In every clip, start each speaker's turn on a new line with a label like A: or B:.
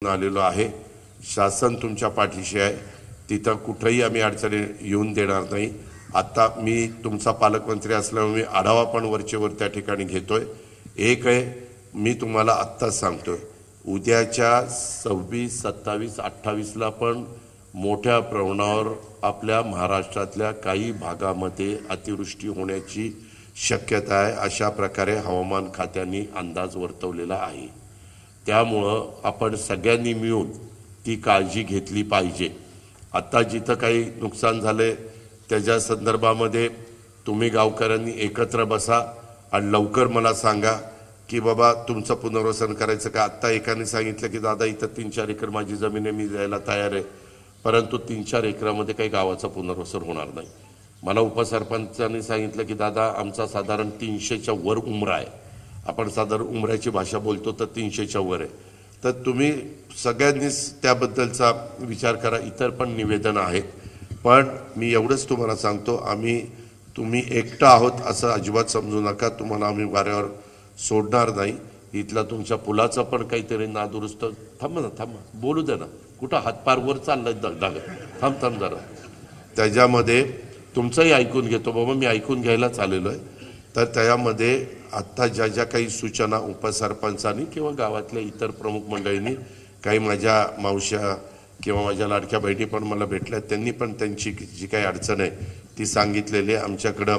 A: आलेलो आहे। शासन तुमच्या पाठीशी आहे, तिथं कुठेही आम्ही अडचणी येऊन देणार नाही। आता मी तुमचा पालकमंत्री असल्यामुळे मी आढावा पण वरचेवर त्या ठिकाणी घेतोय। एक आहे, मी तुम्हाला आत्ताच सांगतोय, उद्याच्या 26, 27, 28ला पण मोठ्या प्रमाणावर आपल्या महाराष्ट्रातल्या काही भागामध्ये अतिवृष्टी होण्याची शक्यता आहे, अशा प्रकारे हवामान खात्याने अंदाज वर्तवलेला आहे। त्यामुळं आपण सगळ्यांनी मिळून ती काळजी घेतली पाहिजे। आता जिथं काही नुकसान झाले त्याच्या संदर्भामध्ये तुम्ही गावकऱ्यांनी एकत्र बसा आणि लवकर मला सांगा की बाबा तुमचं पुनर्वसन करायचं का। आत्ता एकाने सांगितलं की दादा इथं 3-4 एकर माझी जमीन आहे, मी द्यायला तयार आहे, परंतु 3-4 एकरामध्ये काही गावाचं पुनर्वसन होणार नाही। मला उपसरपंचांनी सांगितलं की दादा आमचा साधारण 300च्या वर उमरा आहे, आपण साधारण उमऱ्याची भाषा बोलतो तर 300च्या वर आहे, तर तुम्ही सगळ्यांनीच त्याबद्दलचा विचार करा। इतर पण निवेदन आहेत, पण मी एवढंच तुम्हाला सांगतो, तुम्ही एकटा आहोत असं अजिबात समजू नका। तुम्हाला आम्ही वाऱ्यावर सोडणार नाही। इथला तुमच्या पुलाचं पण काहीतरी नादुरुस्त, थांबा बोलू दे ना, कुठं हातपार वर चाललाय दागत, थांब जरा, त्याच्यामध्ये तुमचंही ऐकून घेतो बाबा, मी ऐकून घ्यायलाच आलेलो आहे। तर त्यामध्ये आत्ता ज्या काही सूचना उपसरपंचांनी किंवा गावातल्या इतर प्रमुख मंडळींनी, काही माझ्या मावश्या किंवा माझ्या लाडक्या बहिणी पण मला भेटल्या, त्यांनी पण त्यांची जी काही अडचण आहे ती सांगितलेली आहे। आमच्याकडं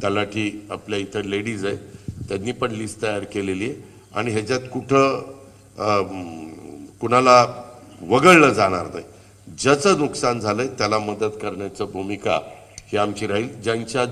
A: तलाठी आपल्या इतर लेडीज आहे, त्यांनी पण लिस्ट तयार केलेली आहे आणि ह्याच्यात कुठं कुणाला वगळलं जाणार नाही। ज्याचं नुकसान झालंय त्याला मदत करण्याचं भूमिका ही आमची राहील। ज्यांच्या